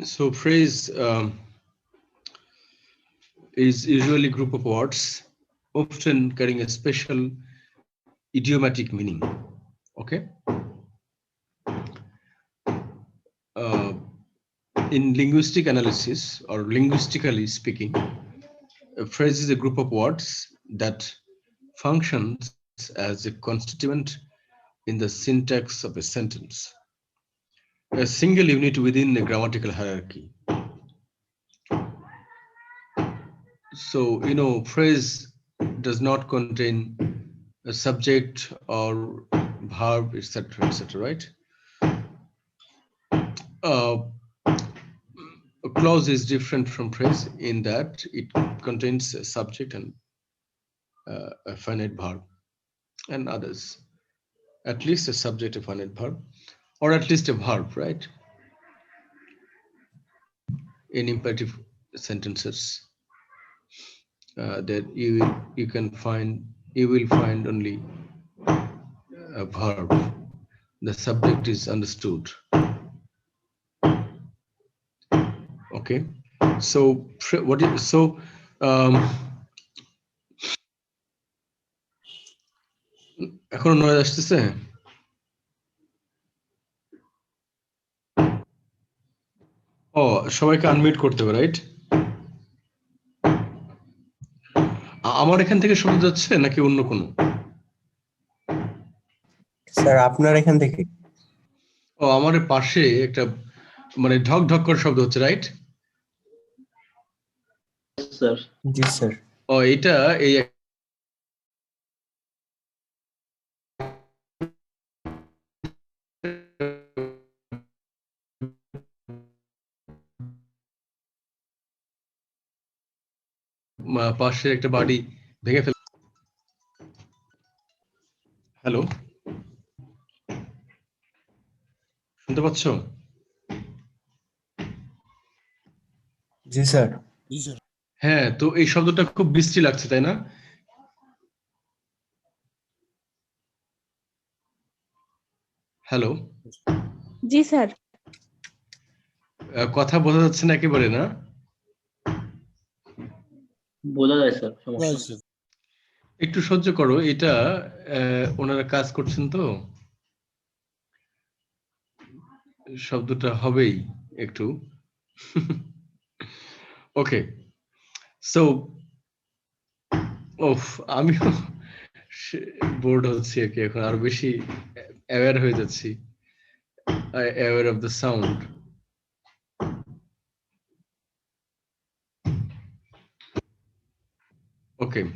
So phrase is usually a group of words, often carrying a special idiomatic meaning. Okay. Uh, in linguistic analysis, or linguistically speaking, a phrase is a group of words that functions as a constituent in the syntax of a sentence, a single unit within a grammatical hierarchy. So, phrase does not contain a subject or verb, etc., right? A clause is different from phrase in that it contains a subject and a finite verb and others. At least a subject, a finite verb, or at least a verb, right? In imperative sentences, that you will find only a verb. The subject is understood. Okay, so এখনো noise আসতেছে? ও, সবাইকে unmute করতে হবে, right? আমার এখান থেকে শোনা যাচ্ছে নাকি অন্য কোনো? স্যার আপনার এখান থেকে। ও, আমার পাশে একটা মানে ঢক ঢক করে শব্দ হচ্ছে, রাইট? স্যার। জি স্যার। ও, এটা এই পাশে একটা বাড়ি ভেঙে ফেল। হ্যালো, শুনতে পাচ্ছ? জি স্যার। হ্যাঁ, তো এই শব্দটা খুব বিশ্রী লাগছে, তাই না? হ্যালো, জি স্যার। কথা বোঝা যাচ্ছে না একেবারে, না? বোঝা যায় স্যার। একটু সহ্য করো, এটা ওনারা কাজ করছেন তো, শব্দটা হবেই একটু। ওকে, সো আমিও বোর্ড হচ্ছি আর কি, এখন আরো বেশি অ্যাওয়্যার হয়ে যাচ্ছি, aware of the sound. Okay,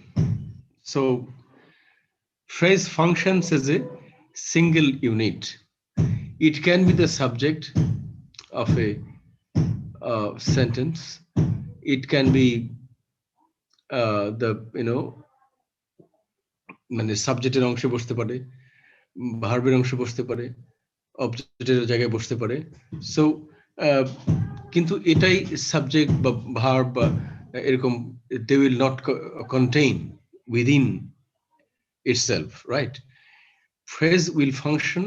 so phrase functions as a single unit. It can be the subject of a sentence. It can be the মানে সাবজেক্টের অংশে বসতে পারে, ভার্বের অংশে বসতে পারে, অবজেক্টের জায়গায় বসতে পারে। সো কিন্তু এটাই সাবজেক্ট বা ভার্ব বা এরকম, they will not contain within itself, right? Phrase will function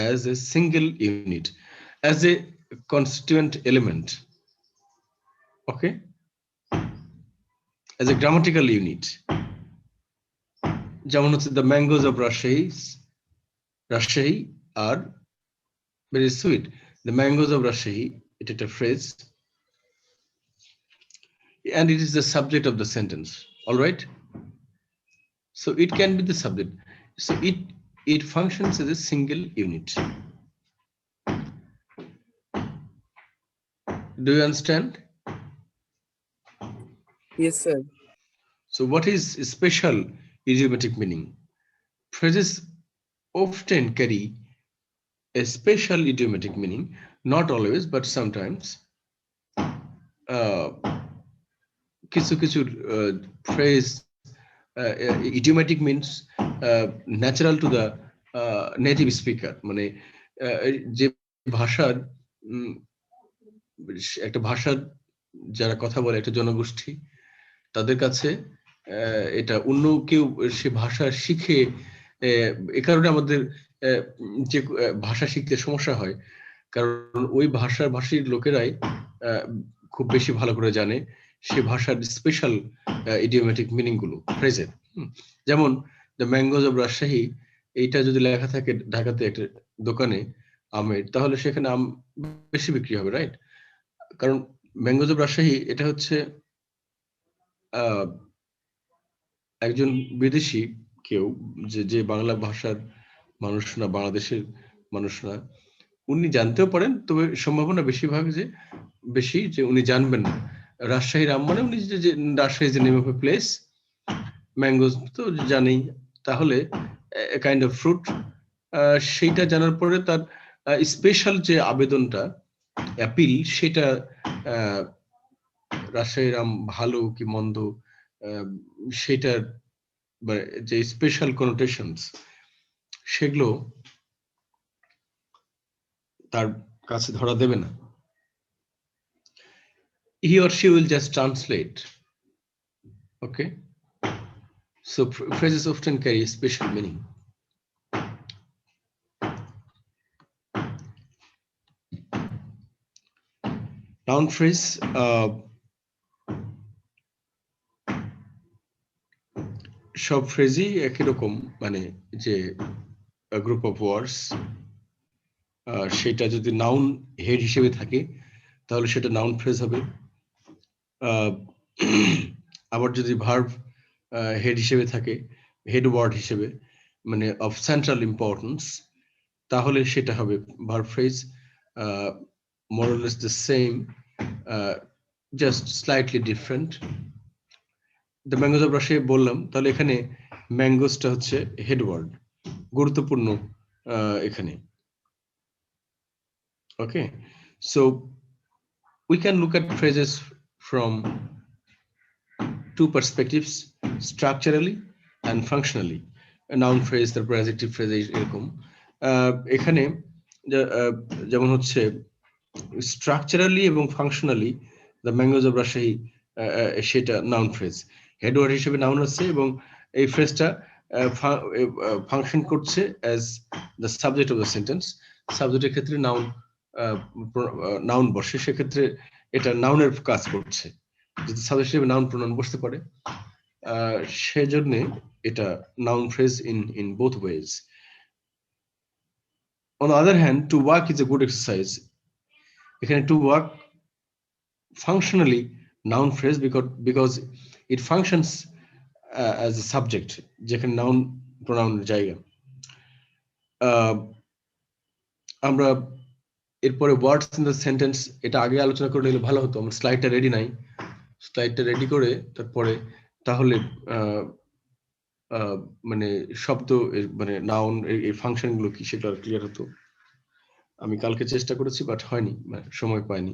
as a single unit, as a constituent element, okay, as a grammatical unit. যেমন হচ্ছে the mangoes of Rajshahi are very sweet. The mangoes of Rajshahi, এটা একটা phrase and it is the subject of the sentence, all right? So it can be the subject, so it functions as a single unit. Do you understand? Yes sir. So what is special idiomatic meaning? Phrases often carry a special idiomatic meaning, not always but sometimes. কিছু phrase idiomatic means natural to the native speaker, মানে যে ভাষার একটা ভাষার যারা কথা বলে একটা জনগোষ্ঠী, তাদের কাছে এটা অন্য কেউ সে ভাষা শিখে, এ কারণে আমাদের যে ভাষা শিখতে সমস্যা হয়, কারণ ওই ভাষীর লোকেরাই খুব বেশি ভালো করে জানে সেই ভাষার স্পেশাল ইডিওমেটিক মিনিং গুলো ফ্রেজের। যেমন দ্য ম্যাঙ্গোজ অফ রাজশাহী, এইটা যদি লেখা থাকে ঢাকাতে একটা দোকানে আমের, তাহলে সেখানে আম বেশি বিক্রি হবে, রাইট? কারণ ম্যাঙ্গোজ অফ রাজশাহী এটা হচ্ছে একজন বিদেশি কেউ, যে বাংলা ভাষার মানুষ না, বাংলাদেশের মানুষ না, উনি জানতেও পারেন, তবে সম্ভাবনা বেশি যে উনি জানবেন না রাজশাহীর আম মানে উনি যে Rajshahi is the name of a place, mangoes তো জানেই, তাহলে কাইন্ড অফ ফ্রুট। সেইটা জানার পরে তার স্পেশাল যে আবেদনটা, অ্যাপিল, সেটা রাজশাহীর আম ভালো কি মন্দ সেটার যে স্পেশাল কনোটেশনস, সেগুলো তার কাছে ধরা দেবে না। He or she will just translate. Okay, so phrases often carry special meaning. Noun phrase সব ফ্রেজই একই রকম, মানে যে গ্রুপ অফ ওয়ার্ডস, সেটা যদি নাউন হেড হিসেবে থাকে তাহলে সেটা নাউন ফ্রেজ হবে। আবার যদি ভার্ব হেড হিসেবে থাকে, হেড ওয়ার্ড হিসেবে, মানে অফ সেন্ট্রাল ইম্পর্টেন্স, তাহলে সেটা হবে verb phrase. More or less the same, just slightly different. The mangoes of Rajshahi বললাম, তাহলে এখানে ম্যাঙ্গোজটা হচ্ছে হেড ওয়ার্ড, গুরুত্বপূর্ণ এখানে। Okay, so we can look at phrases from two perspectives, structurally and functionally. A noun phrase, তারপর adjective phrase এরকম। এখানে যেমন হচ্ছে structurally এবং functionally the mangoes of Rajshahi, সেটা নাউন ফ্রেজ, হেড ওয়ার্ড হিসেবে নাউন আছে, এবং এই ফ্রেজটা ফাংশন করছে as the subject of the sentence. সাবজেক্টের ক্ষেত্রে নাউন বসে, সেক্ষেত্রে এটা নাউনের কাজ করছে, যদি সাবজেক্ট হিসেবে নাউন প্রোনাউন বসতে পারে, সেজন্য এটা noun phrase in both ways. On the other hand, to work is a good exercise. এখানে to work functionally noun phrase because it functions as a subject, যেখানে নাউন প্রোনাউনের জায়গা। আমরা এরপরে ওয়ার্ডস ইন দ্য সেন্টেন্স, এটা আগে আলোচনা করে নিলে ভালো হতো। আমার স্লাইডটা রেডি নাই, স্লাইডটা রেডি করে তারপরে তাহলে মানে শব্দ, মানে নাউন এই ফাংশন গুলো কি সেটা ক্লিয়ার হতো। আমি কালকে চেষ্টা করেছি, বাট হয়নি, সময় পাইনি।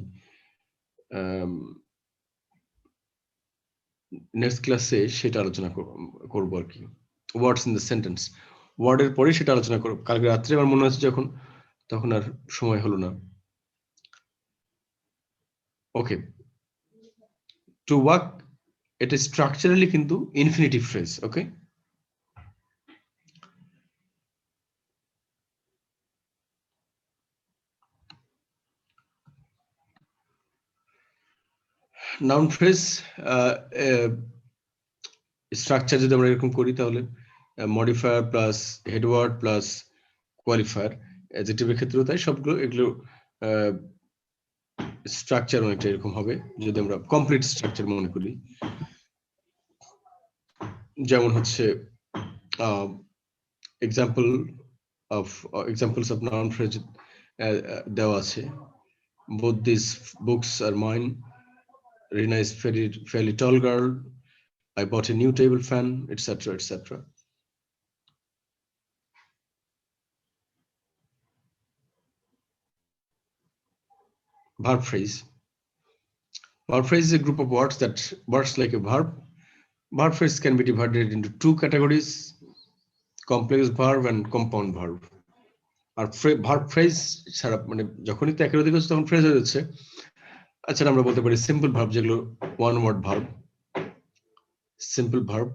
নেক্সট ক্লাসে সেটা আলোচনা করবো আর কি, ওয়ার্ডস ইন দ্য সেন্টেন্স। ওয়ার্ডের পরে সেটা আলোচনা করবো। কালকে রাত্রে আমার মনে হচ্ছে যখন, তখন আর সময় হলো না। ওকে, টু ওয়ার্ক এটা স্ট্রাকচারালি কিন্তু infinitive phrase. Okay, noun phrase structure যদি আমরা এরকম করি, তাহলে modifier plus headword plus qualifier, অ্যাডজেক্টিভের ক্ষেত্রেও তাই, সবগুলো এগুলো স্ট্রাকচার অনেকটা এরকম হবে যদি আমরা কমপ্লিট স্ট্রাকচার মনে করি। যেমন হচ্ছে examples of noun phrase দেওয়া আছে। Both these books are mine. Rina is fairly tall girl. I bought a new table fan, etc., etc. Verb phrase. Verb phrase is a group of words that works like a verb. Verb phrase can be divided into two categories: complex verb and compound verb. আর verb phrase ছাড়া, মানে যখনই তো একের অধিক হচ্ছে তখন phrase হয়ে যাচ্ছে। আচ্ছা, আমরা বলতে পারি সিম্পল ভার্ব, যেগুলো one word verb, simple verb,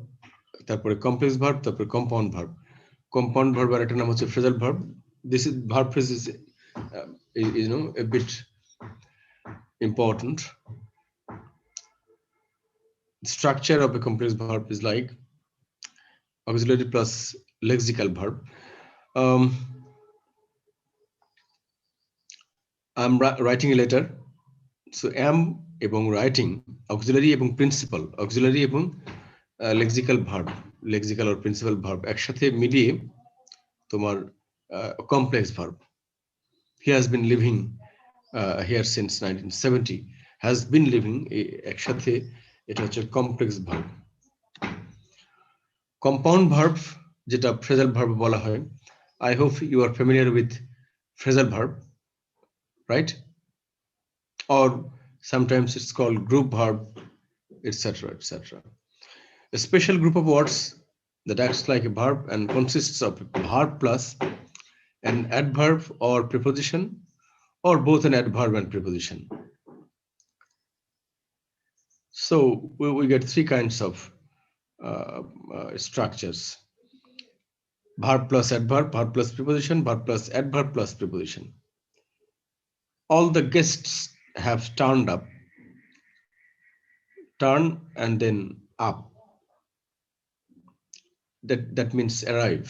তারপরে কমপ্লেক্স ভার্ব, তারপরে কম্পাউন্ড ভার্ব। কম্পাউন্ড ভার্ব আর একটা নাম হচ্ছে phrasal verb. This is verb phrase is a bit important. The structure of a complex verb is like auxiliary plus lexical verb. I'm writing a letter. So am এবং writing auxiliary এবং principal, auxiliary এবং lexical verb, lexical or principal verb একসাথে মিলিয়ে তোমার complex verb. He has been living here since 1970. Has been living একসাথে এটা হচ্ছে complex verb. Compound verb যেটা phrasal verb বলা হয়. I hope you are familiar with phrasal verb, right? Or sometimes it's called group verb, etc., etc. A special group of words that acts like a verb and consists of a verb plus an adverb or preposition, or both an adverb and preposition. So we get three kinds of structures: verb plus adverb, verb plus preposition, verb plus adverb plus preposition. All the guests have turned up. Turn and then up. That means arrive.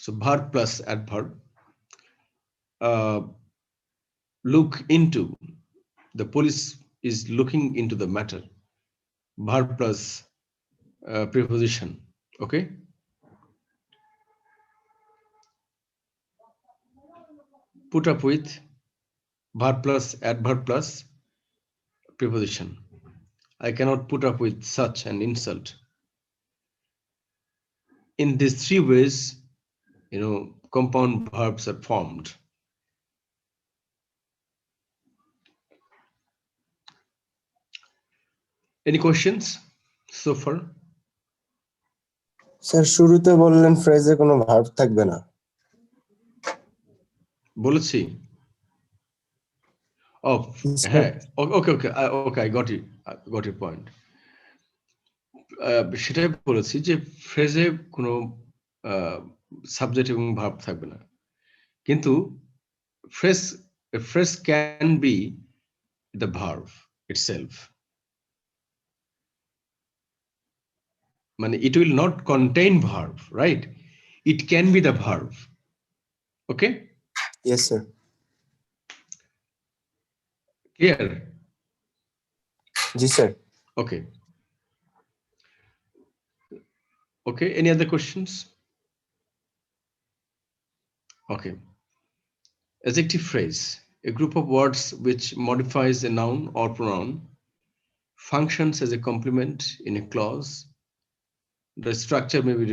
So verb plus adverb. Look into. The police is looking into the matter. Verb plus preposition. Okay. Put up with. Verb plus adverb plus preposition. I cannot put up with such an insult. In these three ways, compound verbs are formed. Any questions so far? Sir শুরুতে বললেন ফ্রেজে কোনো verb থাকবে না। বলেছি? Oh, হ্যাঁ, okay, I got it. I got your point. সেটাই বলেছি যে ফ্রেজে কোনো সাবজেক্ট এবং ভার্ব থাকবে না, কিন্তু phrase can be the verb itself. It will not contain verb, right? It can be the verb. Okay? Yes, sir. Clear? Yes, sir. Okay. Okay, any other questions? Okay. Adjective phrase, a group of words which modifies a noun or pronoun, functions as a complement in a clause. The structure may be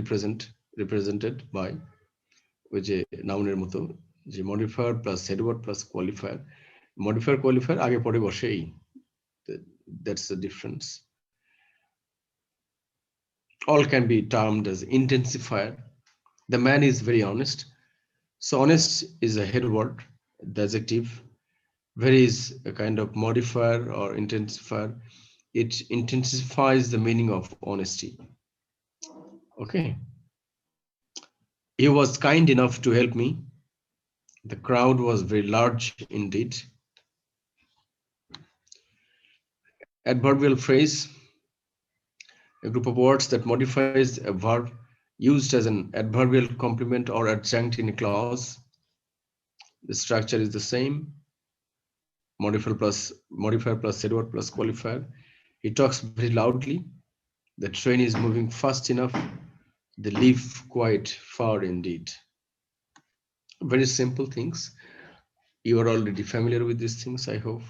represented by which a noun moto, the modifier plus head word plus qualifier. Modifier qualifier আগে পরে বসে এই. That's the difference. All can be termed as intensifier. The man is very honest. So honest is a head word, the adjective. Very is a kind of modifier or intensifier. It intensifies the meaning of honesty. Okay. He was kind enough to help me. The crowd was very large indeed. Adverbial phrase, a group of words that modifies a verb used as an adverbial complement or adjunct in a clause. The structure is the same. Modifier plus head word plus qualifier. He talks very loudly. The train is moving fast enough. They live quite far indeed. Very simple things. You are already familiar with these things, I hope.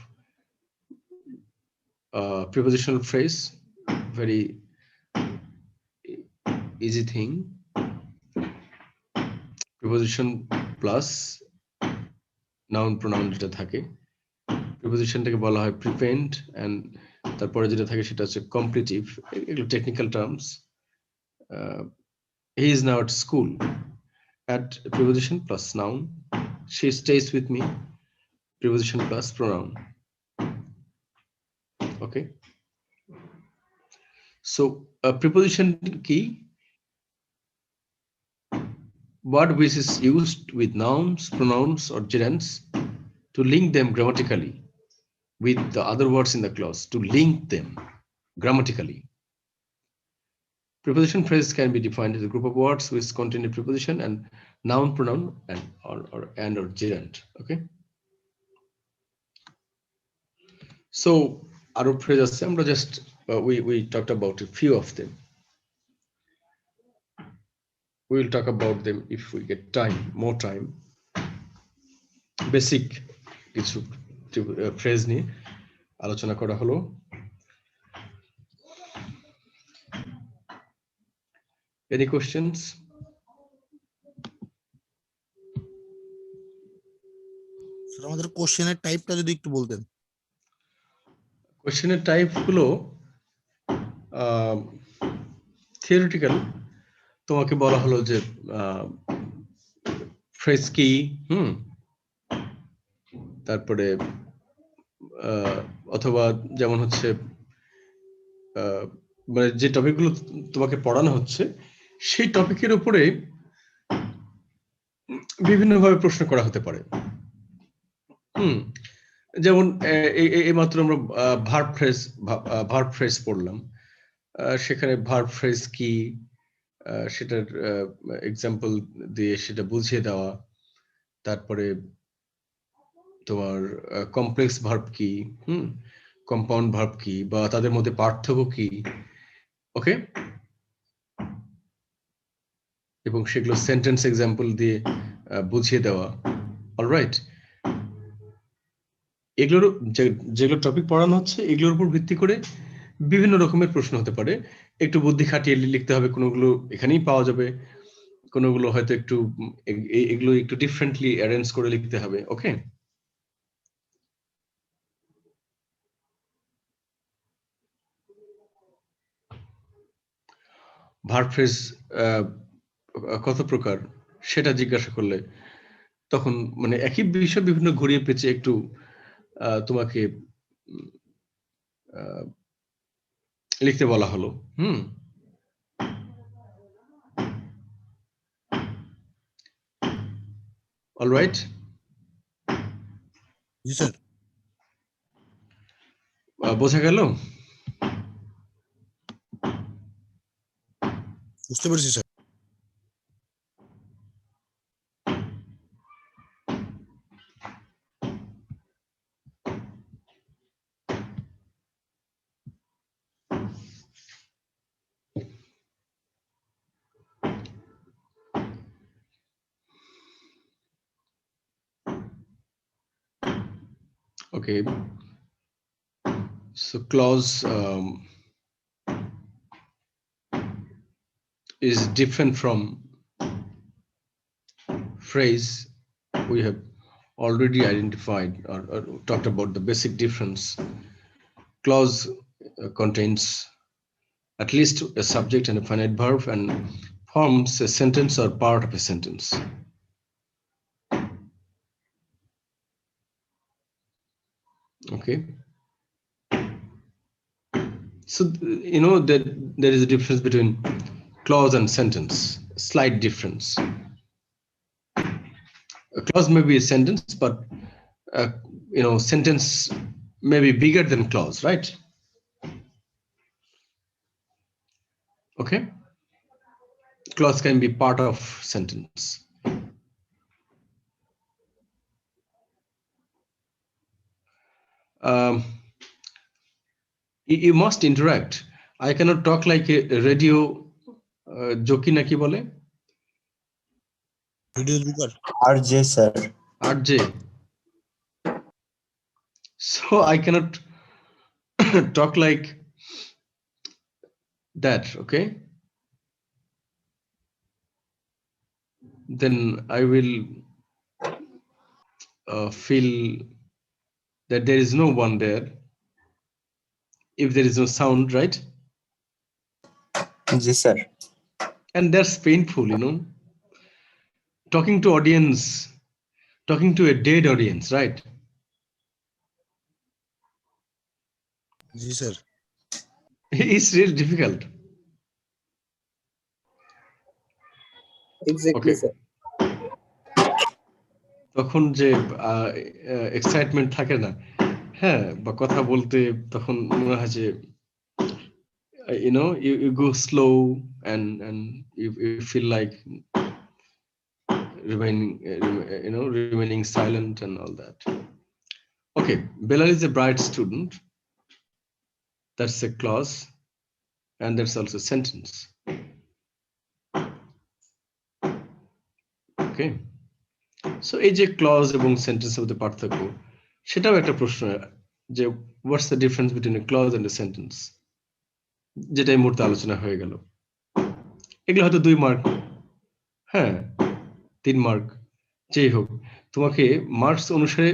Prepositional phrase, very easy thing. Preposition plus noun pronoun যেটা থাকে, prepositionটাকে বলা হয় prepend, and তারপরে যেটা থাকে সেটা হচ্ছে completive. এগুলো technical terms. He is now at school. At preposition plus noun. She stays with me. Preposition plus pronoun. Okay. So a preposition key, word which is used with nouns, pronouns, or gerunds to link them grammatically with the other words in the clause, to link them grammatically. Preposition phrase can be defined as a group of words which contain a preposition and noun, pronoun, and or gerund. Okay. So, aro phrases আমরা just we talked about a few of them. We will talk about them if we get time, more time. Basic কিছু phrase নিয়ে আলোচনা করা হলো। Any questions? Sir আমাদের কোশ্চেনের টাইপটা যদি একটু বলতেন। কোশ্চেনের টাইপ গুলো থিওরিটিক্যাল, তোমাকে বলা হলো যে ফ্রেজ কি, তারপরে অথবা যেমন হচ্ছে মানে যে টপিকগুলো তোমাকে পড়ানো হচ্ছে সেই টপিকের উপরে বিভিন্নভাবে প্রশ্ন করা হতে পারে। যেমন এই মাত্র আমরা ভার্ব ফ্রেজ পড়লাম, সেখানে ভার্ব ফ্রেজ কি সেটার এক্সাম্পল দিয়ে সেটা বুঝিয়ে দেওয়া, তারপরে তোমার কমপ্লেক্স ভার্ব কি, কম্পাউন্ড ভার্ব কি, বা তাদের মধ্যে পার্থক্য কি, ওকে, এবং সেগুলো সেন্টেন্স এক্সাম্পল দিয়ে বুঝিয়ে দেওয়া। অলরাইট, এগুলোর যেগুলো টপিক পড়ানো হচ্ছে এগুলোর উপর ভিত্তি করে বিভিন্ন রকমের প্রশ্ন হতে পারে। একটু বুদ্ধি খাটিয়ে লিখতে হবে, কোনোগুলো এখানেই পাওয়া যাবে, কোনোগুলো হয়তো একটু এগুলো একটু ডিফারেন্টলি অ্যারেঞ্জ করে লিখতে হবে। ওকে, ভার্ব ফ্রেজ কত প্রকার সেটা জিজ্ঞাসা করলে তখন মানে একই বিষয় বিভিন্ন ঘুরিয়ে পেঁচে একটু তোমাকে লিখতে বলা হলো। অলরাইট, জি স্যার, বোঝা গেল? বুঝতে পেরেছি sir. Okay, so clause is different from phrase. We have already identified or talked about the basic difference. Clause contains at least a subject and a finite verb and forms a sentence or part of a sentence. Okay, so you know that there is a difference between clause and sentence, slight difference. A clause may be a sentence, but you know, sentence may be bigger than clause, right? Okay, clause can be part of sentence. You must interact. I cannot talk like a radio jockey naki bole? Video Joker, RJ sir. RJ. So I cannot talk like that, okay? Then I will feel that there is no one there if there is no sound, right? Yes sir. And that's painful, you know, talking to audience, talking to a dead audience, right? G sir. It's really difficult. Exactly, Okay. sir. তখন যে excitement থাকে না, হ্যাঁ, বা কথা বলতে তখন মনে হয় যে you go slow and you feel like remaining silent and all that. Okay, Bilal is a bright student. That's a clause, and that's also a sentence. Okay, so এই যে clause এবং sentence মধ্যে পার্থক্য, সেটাও একটা প্রশ্ন যে what's the difference between a clause and a sentence, যেটা এই মুহূর্তে আলোচনা হয়ে গেল। এগুলো হয়তো 2 মার্ক, হ্যাঁ 3 মার্ক, যেই হোক তোমাকে মার্কস অনুসারে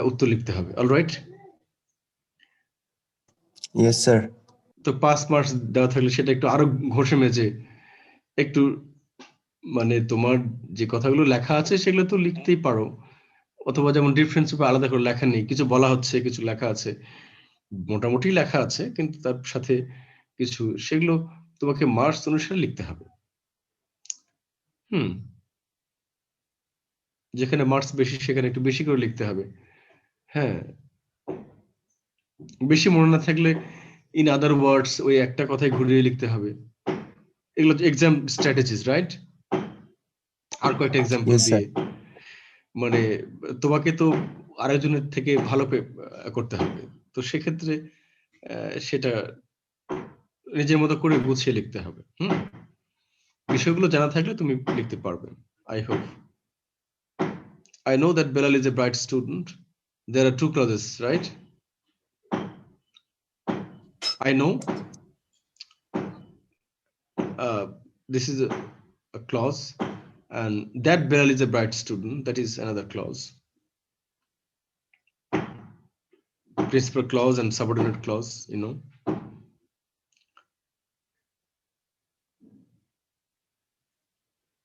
উত্তর লিখতে হবে। Alright, yes sir. তো 5 মার্কস দেওয়া থাকলে সেটা একটু আরো ঘষে মেজে একটু মানে তোমার যে কথাগুলো লেখা আছে সেগুলো তো লিখতেই পারো, অথবা যেমন ডিফারেন্স আলাদা করে লেখা নেই, কিছু বলা হচ্ছে, কিছু লেখা আছে, মোটামুটি লেখা আছে, কিন্তু তার সাথে কিছু সেগুলো তোমাকে মার্কস অনুসারে লিখতে হবে। যেখানে মার্কস বেশি সেখানে একটু বেশি করে লিখতে হবে। হ্যাঁ, বেশি মনে না থাকলে ইন আদার ওয়ার্ডস ওই একটা কথাই ঘুরিয়ে লিখতে হবে। এগুলো এক্সাম স্ট্র্যাটেজিস, রাইট? আর কয়েকটা এক্সাম্পল Yes, sir. দিয়ে মানে তোমাকে তো আরেকজনের থেকে ভালো করতে হবে, তো সেক্ষেত্রে সেটা নিজের মতো করে গুছিয়ে লিখতে হবে। বিষয়গুলো জানা থাকলে তুমি লিখতে পারবে। I hope. I know that Bilal is a bright student. There are 2 clauses, right? I know. This is a clause, and that Bilal is a bright student, that is another clause. Principal clause and subordinate clause,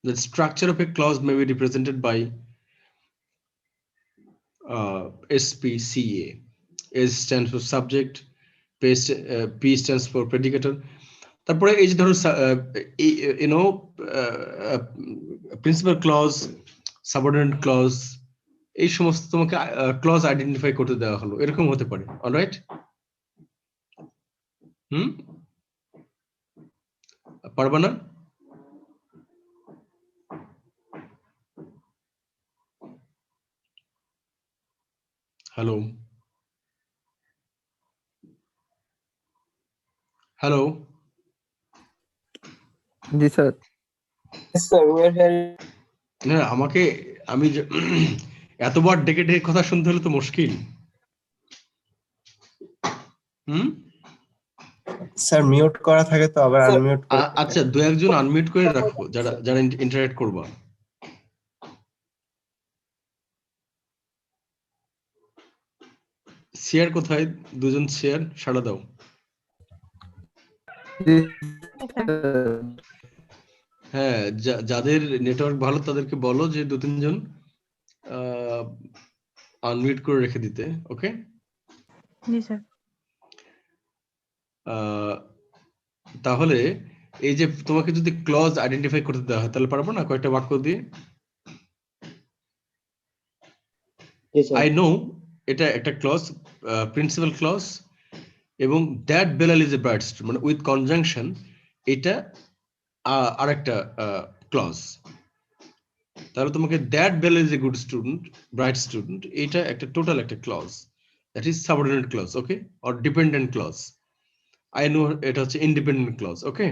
The structure of a clause may be represented by SPCA. S stands for subject, P stands for predicator. তারপরে এই যে ধরো principal clause, subordinate clause, এই সমস্ত তোমাকে clause identify করতে দেওয়া হলো, এরকম হতে পারে। অলরাইট, পারবা না? হ্যালো হ্যালো, জি স্যার। না আমাকে আমি এতবার ডেকে ডেকে কথা শুনতে হলে তো মুশকিল। স্যার মিউট করা থাকে তো আবার আনমিউট করে। আচ্ছা, 2-1 আনমিউট করে রাখো যারা যারা ইন্টারঅ্যাক্ট করবা। শেয়ার কোথায়? 2 জন শেয়ার সাড়া দাও। হ্যাঁ, যাদের নেটওয়ার্ক ভালো তাদেরকে বলো যে 2-3 জন আনমিউট করে রেখে দিতে। ওকে, জি স্যার। তাহলে এই যে তোমাকে যদি ক্লজ আইডেন্টিফাই করতে দেওয়া হয় তাহলে পারবো না কয়েকটা বাক্য দিয়ে? আই নো, এটা একটা ক্লজ, প্রিন্সিপাল ক্লজ, এবং that Belal is a bright student, মানে উইথ কনজাংশন, এটা আরেকটা ক্লজ। তাহলে তোমাকে that Belal is a good student, bright student, এটা একটা টোটাল একটা clause, that is subordinate clause, okay, or dependent clause. I know এটা হচ্ছে ইন্ডিপেন্ডেন্ট ক্লজ, ওকে।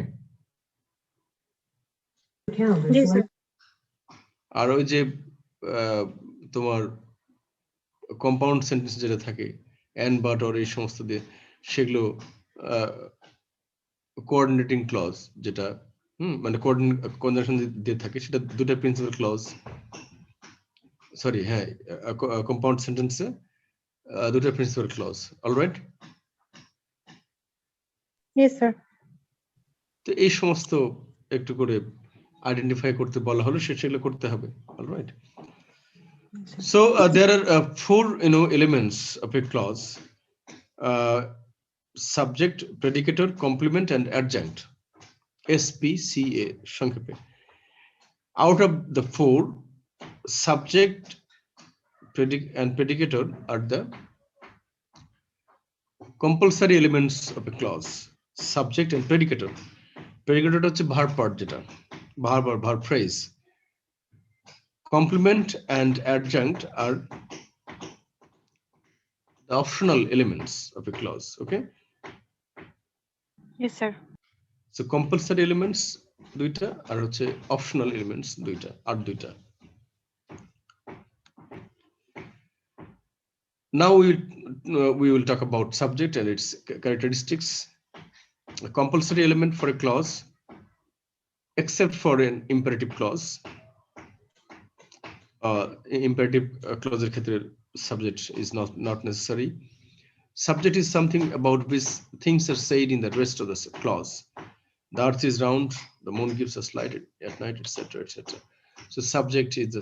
জি স্যার। আর ওই যে তোমার কম্পাউন্ড সেন্টেন্স যেটা থাকে এন্ড বাট অর এই সমস্ত দিয়ে, সেগুলো কোঅর্ডিনেটিং ক্লজ, যেটা মানে কনজাংশন দিয়ে থাকে, সেটা 2টা প্রিন্সিপাল ক্লজ, সরি, হ্যাঁ, কম্পাউন্ড সেন্টেন্সে 2টা principal clause. Alright, yes sir. তো এই সমস্ত একটু করে আইডেন্টিফাই করতে বলা হলো, সেগুলো করতে হবে। Alright, so there are 4 elements of a clause: subject, predicator, complement and adjunct, SPCA সংক্ষেপে। Out of the 4, subject predicator are the compulsory elements of a clause. Subject and predicator. Predicator হচ্ছে verb part যেটা, verb phrase. Complement and adjunct are the optional elements of a clause. Okay. Yes, sir. So compulsory elements দুইটা আর হচ্ছে optional elements দুইটা আর দুইটা. Now we will talk about subject and its characteristics. A compulsory element for a clause, except for an imperative clause. Imperative clause ক্ষেত্রে subject is not necessary. Subject is something about which things are said in the rest of the clause. The earth is round, the moon gives us light at night, etc., etc. So subject is the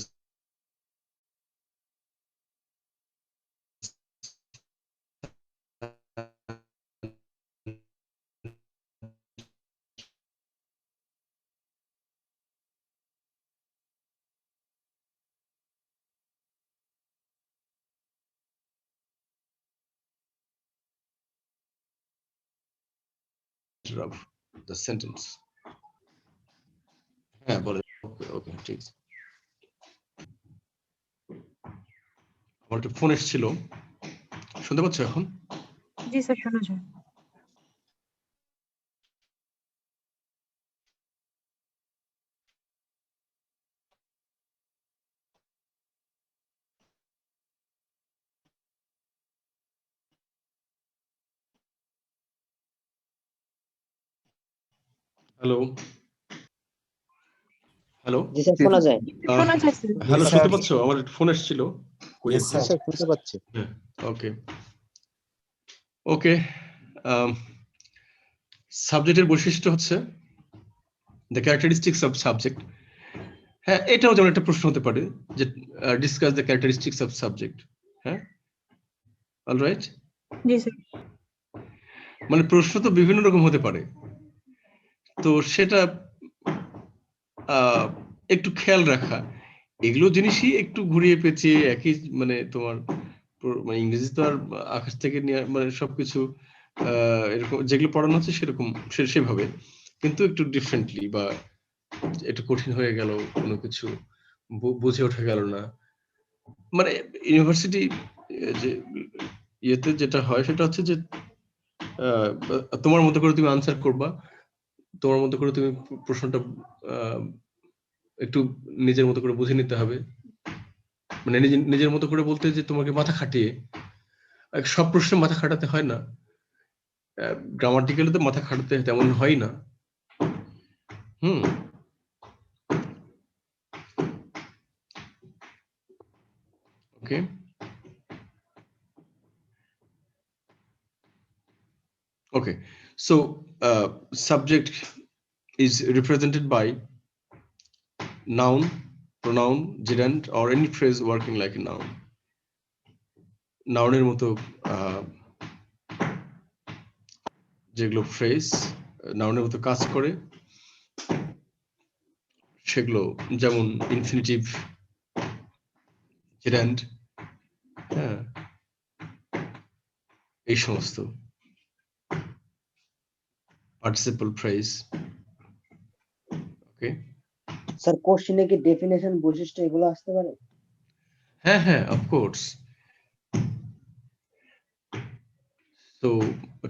of the sentence. হ্যাঁ বলে ওকে ঠিক আছে। আমার একটা phone এসেছিল, শুনতে পাচ্ছ এখন? জি স্যার, শোনা যায়। হ্যালো হ্যালো জি স্যার, শোনা যায়। শোনা যায় স্যার। হ্যালো, Yes, শুনতে sir. পাচ্ছ? আমার একটা ফোন এসেছিল। Yes, sir. স্যার শুনতে পাচ্ছি। হ্যাঁ, ওকে ওকে। সাবজেক্টের বৈশিষ্ট্য হচ্ছে দ্য ক্যারেক্টারিস্টিক্স অফ সাবজেক্ট। হ্যাঁ, এটাও যেমন একটা প্রশ্ন হতে পারে যে discuss the characteristics of subject. হ্যাঁ, অলরাইট। জি স্যার। মানে প্রশ্ন তো বিভিন্ন রকম হতে পারে, তো সেটা একটু খেয়াল রাখা। এগুলো জিনিসই একটু ঘুরিয়ে পেঁচিয়ে একই, মানে তোমার মানে ইংরেজি তো আর আকাশ থেকে নিয়ে মানে সবকিছু এরকম যেগুলো পড়ানো হচ্ছে সেরকম সেভাবে, কিন্তু একটু ডিফারেন্টলি বা একটু কঠিন হয়ে গেল, কোনো কিছু বুঝে ওঠা গেল না। মানে ইউনিভার্সিটি যে ইয়েতে যেটা হয় সেটা হচ্ছে যে তোমার মতো করে তুমি আনসার করবা, তোমার মতো করে তুমি প্রশ্নটা একটু নিজের মতো করে বুঝে নিতে হবে। মানে নিজের মতো করে বলতে যে তোমাকে মাথা খাটিয়ে, সব প্রশ্নে মাথা খাটাতে হয় না, গ্রামাটিক্যালি তো মাথা খাটাতে তেমন হয় না। ওকে, okay, so subject is represented by noun, pronoun, gerund or any phrase working like a noun. নাউনের মতো যেগুলো ফ্রেজ নাউনের মতো কাজ করে সেগুলো যেমন ইনফিনিটিভ, gerund, হ্যাঁ, এই সমস্ত পার্টিসিপল ফ্রেজ। ওকে স্যার, কোশ্চেনে কি ডেফিনেশন, বৈশিষ্ট্য এগুলো আসতে পারে? হ্যাঁ হ্যাঁ, অফকোর্স। তো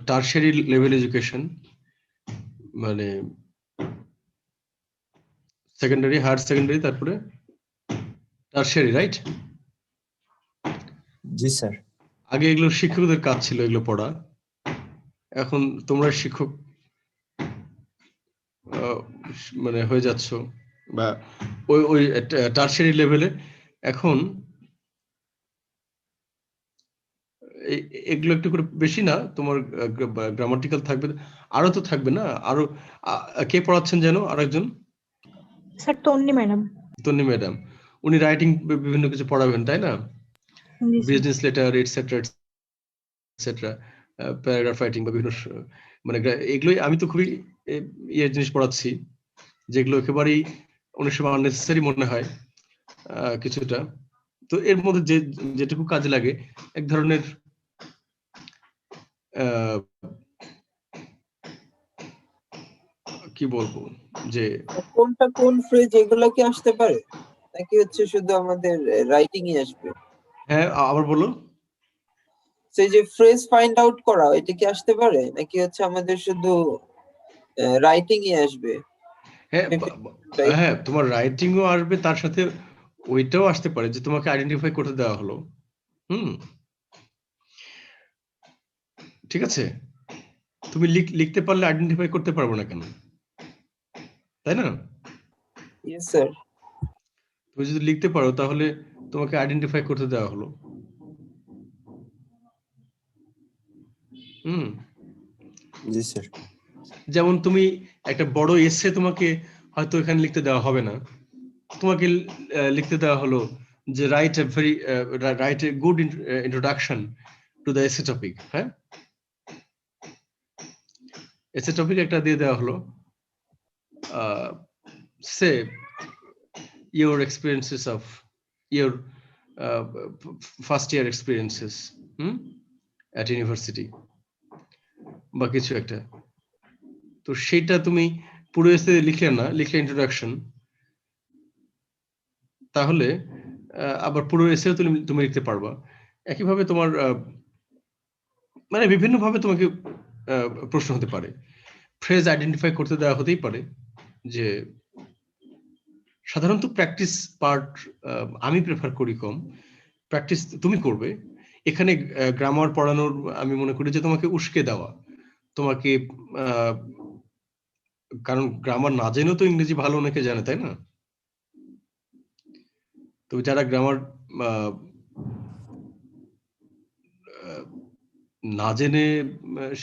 টারশারি লেভেল এডুকেশন মানে সেকেন্ডারি, হায়ার সেকেন্ডারি, তারপরে টারশারি, রাইট? জি স্যার। আগে এগুলো শিক্ষকদের কাজ ছিল এগুলো পড়া, এখন তোমরা শিক্ষক মানে হয়ে যাচ্ছ বা ওই টারশারি লেভেলে। এখন এগুলো একটু করে বেশি না, তোমার গ্রামাটিক্যাল থাকবে, আরো তো থাকবে না। আরো কে পড়াচ্ছেন যেন আরেকজন? Sir Tonni madam. Tonni madam, উনি রাইটিং বিভিন্ন কিছু পড়াবেন, তাই না? জি sir. Business letter etcetera etcetera, paragraph writing বা বিভিন্ন মানে এগুলোই আমি তো খুবই ইয়ে জিনিস পড়াচ্ছি, যেগুলো একেবারেই অনেক সময় আননেসেসারি মনে হয় কিছুটা, তো এর মধ্যে যেটুকু কাজে লাগে এক ধরনের কি বলবো যে কোনটা কোন ফ্রেজ এগুলা কি আসতে পারে নাকি হচ্ছে শুধু আমাদের রাইটিং ই আসবে? হ্যাঁ আবার বলো। সেই যে ফ্রেজ ফাইন্ড আউট করা এটা কি আসতে পারে নাকি হচ্ছে আমাদের শুধু রাইটিং ই আসবে? হ্যাঁ হ্যাঁ তোমার রাইটিংও আসবে, তার সাথে ওইটাও আসতে পারে যে তোমাকে আইডেন্টিফাই করতে দেওয়া হলো। ঠিক আছে, তুমি লিখতে পারলে আইডেন্টিফাই করতে পারবো না কেন, তাই না? Yes sir. তুমি যদি লিখতে পারো তাহলে তোমাকে আইডেন্টিফাই করতে দেওয়া হলো। জি স্যার। যেমন তুমি একটা বড় এসে তোমাকে হয়তো এখানে লিখতে দেওয়া হবে না, তোমাকে লিখতে দেওয়া হলো যে write a good introduction to the essay topic. হ্যাঁ, এসে টপিক একটা দিয়ে দেওয়া হলো, সে your experiences of your first year experiences at university বা কিছু একটা। তো সেটা তুমি পুরো এসে লিখলে না, লিখলে ইন্ট্রোডাকশন, তাহলে আবার পুরো এসেও তুমি লিখতে পারবা। একইভাবে তোমার মানে বিভিন্ন ভাবে তোমাকে প্রশ্ন হতে পারে, ফ্রেজ আইডেন্টিফাই করতে দেওয়া হতেই পারে। যে সাধারণত প্র্যাকটিস পার্ট আমি প্রেফার করি কম, প্র্যাকটিস তুমি করবে। এখানে গ্রামার পড়ানোর আমি মনে করি যে তোমাকে উস্কে দেওয়া, তোমাকে কারণ গ্রামার না জেনেও তো ইংরেজি ভালো অনেকে জানে, তাই না? তো যারা গ্রামার না জেনে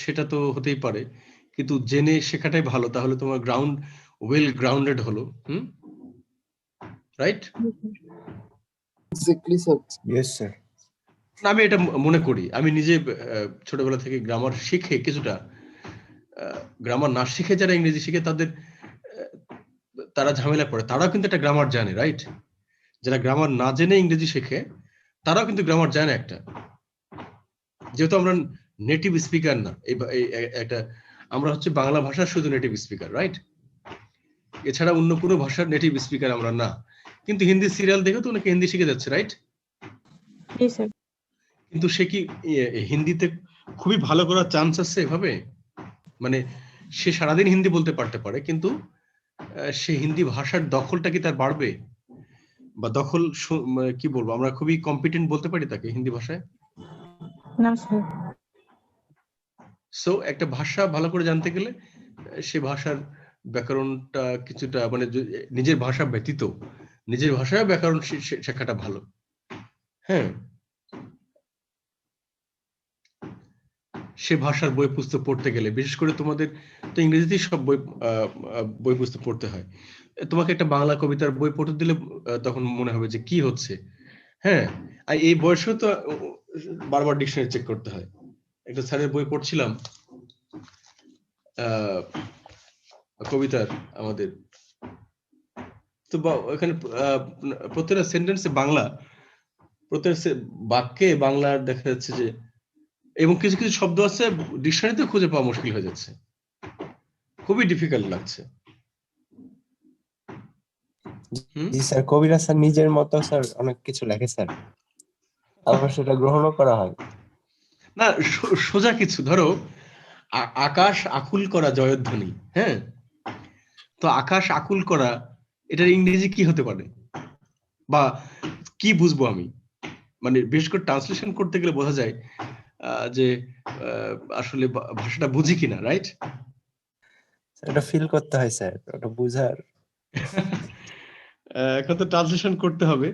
সেটা তো হতেই পারে, কিন্তু জেনে শেখাটাই ভালো, তাহলে তোমার ওয়েল গ্রাউন্ডেড হলো। Right? Exactly sir. Yes sir. আমি এটা মনে করি, আমি নিজে ছোটবেলা থেকে গ্রামার শিখে কিছুটা, গ্রামার না শিখে যারা ইংরেজি শিখে তারা ঝামেলা পড়ে, তারাও কিন্তু একটা গ্রামার জানে। রাইট? যারা গ্রামার না জেনে ইংরেজি শেখে তারাও কিন্তু গ্রামার জানে একটা, যেহেতু আমরা নেটিভ স্পিকার না। একটা আমরা হচ্ছে বাংলা ভাষার শুধু নেটিভ স্পিকার, রাইট? এছাড়া অন্য কোনো ভাষার নেটিভ স্পিকার আমরা না, কিন্তু হিন্দি সিরিয়াল দেখে তো অনেকে হিন্দি শিখে যাচ্ছে। রাইট? জি স্যার। কিন্তু সে কি হিন্দিতে খুবই ভালো করার চান্স আছে এভাবে? মানে সে সারাদিন হিন্দি বলতে পারতে পারে, কিন্তু সে হিন্দি ভাষার দখলটা কি তার বাড়বে? বা দখল কি বলবো, আমরা খুবই কম্পিটেন্ট বলতে পারি তাকে হিন্দি ভাষায়? না স্যার। সো একটা ভাষা ভালো করে জানতে গেলে সে ভাষার ব্যাকরণটা কিছুটা, মানে নিজের ভাষা ব্যতীত নিজের ভাষায় ব্যাকরণ শেখাটা ভালো। হ্যাঁ, সে ভাষার বই পুস্তক পড়তে গেলে, বিশেষ করে তোমাদের তো ইংরেজিতেই সব বই পুস্তক পড়তে হয়, তোমাকে একটা বাংলা কবিতার বই পড়তে দিলে তখন মনে হবে যে কি হচ্ছে। হ্যাঁ, আর এই বয়সেও তো বারবার ডিকশনারি চেক করতে হয়। একটা স্যারের বই পড়ছিলাম কবিতার আমাদের, তো এখানে প্রত্যেকটা সেন্টেন্সে বাংলা, প্রত্যেকটা বাক্যে বাংলা দেখা যাচ্ছে যে, এবং কিছু কিছু শব্দ আছে ডিকশনারিতে খুঁজে পাওয়া মুশকিল হয়ে যাচ্ছে, খুবই ডিফিকাল্ট লাগছে। জি স্যার, কবিরা স্যার নিজের মতো স্যার অনেক কিছু লেখে স্যার, আবার সেটা গ্রহণও করা হয় না। সোজা কিছু ধরো, আকাশ আকুল করা জয়ধ্বনি। হ্যাঁ, তো আকাশ আকুল করা এটার ইংরেজি কি হতে পারে, বা কি বুঝবো আমি? মানে বিশেষ করে ট্রান্সলেশন করতে গেলে বোঝা যায় যে আসলে ভাষাটা বুঝি কিনা। রাইট? এটা ফিল করতে হয় স্যার, ওটা বুঝার। এখন তো ট্রান্সলেশন করতে হবে।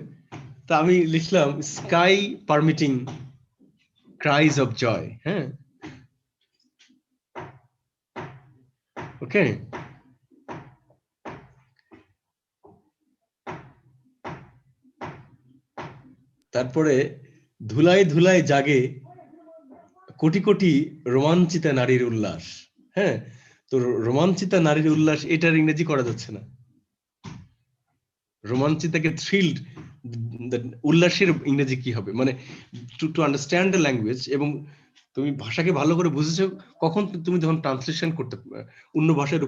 তা আমি লিখলাম sky permitting cries of joy. হ্যাঁ, ওকে। তারপরে ধুলায় ধুলায় জাগে কোটি কোটি রোমাঞ্চিতা নারীর উল্লাস। হ্যাঁ, তো রোমাঞ্চিতা নারীর উল্লাস এটার ইংরেজি করা যাচ্ছে না। রোমাঞ্চিতাকে থ্রিল্ড উল্লাসের ইংরেজি কি হবে, মানে টু আন্ডারস্ট্যান্ড দ্য ল্যাঙ্গুয়েজ, এবং তুমি ভাষাকে ভালো করে বুঝেছো কখন তুমি যখন ট্রান্সলেশন করতে অন্য ভাষায়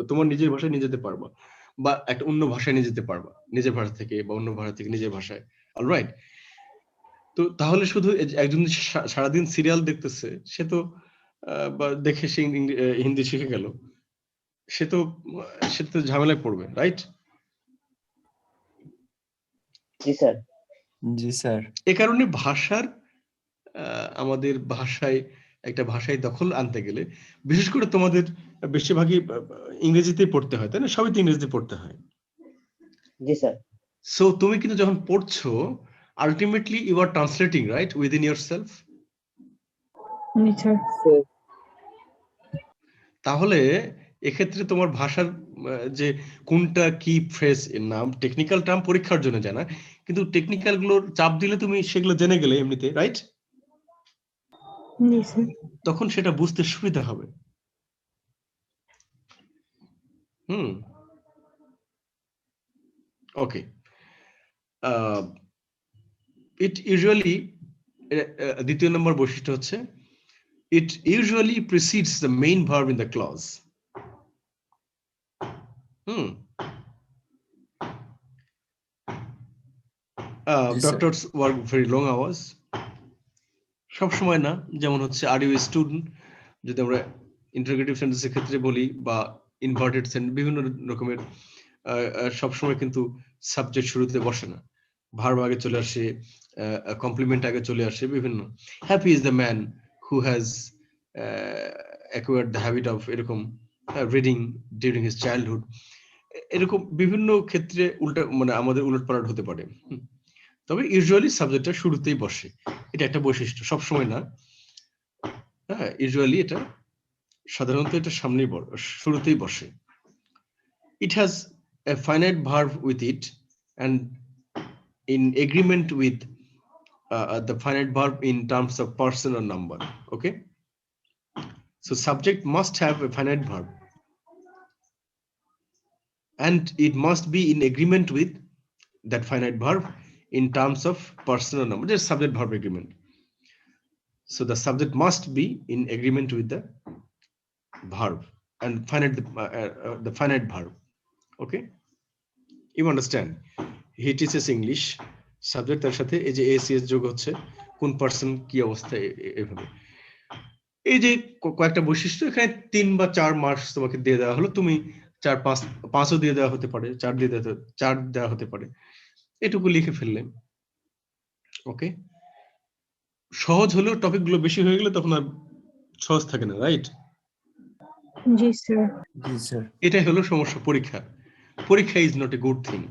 তোমার নিজের ভাষায় নিয়ে যেতে পারবা, বা একটা অন্য ভাষায় নিয়ে যেতে পারবা, নিজের ভাষা থেকে বা অন্য ভাষা থেকে নিজের ভাষায়। অলরাইট, তো তাহলে শুধু একজন সারাদিন সিরিয়াল দেখতেছে, সে তো বা দেখে সে হিন্দি শিখে গেল, সে তো ঝামেলায় পড়বে, রাইট? জি স্যার। জি স্যার। এ কারণে ভাষার আমাদের একটা ভাষায় দখল আনতে গেলে, বিশেষ করে তোমাদের বেশিরভাগই ইংরেজিতেই পড়তে হয়, তাই না? সবই তো ইংরেজিতে পড়তে হয়। জি স্যার। সো তুমি কিন্তু যখন পড়ছো, ultimately you are translating, right, within yourself. জি স্যার। তাহলে এক্ষেত্রে তোমার ভাষার যে কোনটা কি ফ্রেজ এর নাম, টেকনিক্যাল টার্ম পরীক্ষার জন্য জানা, কিন্তু টেকনিক্যাল গুলোর চাপ দিলে তুমি সেগুলো জেনে গেলে এমনিতে, রাইট? জি স্যার। তখন সেটা বুঝতে সুবিধা হবে। ওকে। ইট ইউজুয়ালি, দ্বিতীয় নম্বর বৈশিষ্ট্য হচ্ছে, it usually precedes the main verb in the clause. Doctors work very long hours. সব সময় না, যেমন হচ্ছে আর ইউ স্টুডেন্ট, যদি আমরা ইন্টারোগেটিভ সেন্টেন্সের ক্ষেত্রে বলি, বা ইনভার্টেড সেন্টেন্স, বিভিন্ন রকমের সব সময় কিন্তু সাবজেক্ট শুরুতে বসে না, ভার্ব আগে চলে আসে, কমপ্লিমেন্ট আগে চলে আসে, বিভিন্ন। Happy is the man who has acquired the habit of এরকম রিডিং ডিউরিং হিজ চাইল্ডহুড, এরকম বিভিন্ন ক্ষেত্রে মানে আমাদের উলটপালট হতে পারে। তবে ইউজুয়ালি সাবজেক্টটা শুরুতেই বসে, এটা একটা বৈশিষ্ট্য, সব সময় না। হ্যাঁ, ইউজুয়ালি এটা সাধারণত এটা সামনেই শুরুতেই বসে। It has a finite verb with it and in agreement with the finite verb in terms of person or number. Okay, so subject must have a finite verb and it must be in agreement with that finite verb in terms of person or number. There's subject verb agreement, so the subject must be in agreement with the verb and the finite verb. Okay, you understand? He teaches English, subject তার সাথে এই যে ACS যোগ হচ্ছে, কোন person কি অবস্থায়, এভাবে। এই যে কয়েকটা বৈশিষ্ট্য, এখানে 3 বা 4 মার্কস তোমাকে দিয়ে দেওয়া হলো, তুমি 4, 5ও দিয়ে দেওয়া হতে পারে, 4 দেওয়া হতে পারে, এটুকু লিখে ফেললে। ওকে, সহজ হলেও টপিক গুলো বেশি হয়ে গেলে তখন আর সহজ থাকে না, রাইট? জি স্যার। জি স্যার। এটাই হলো সমস্যা। পরীক্ষা is not a good thing.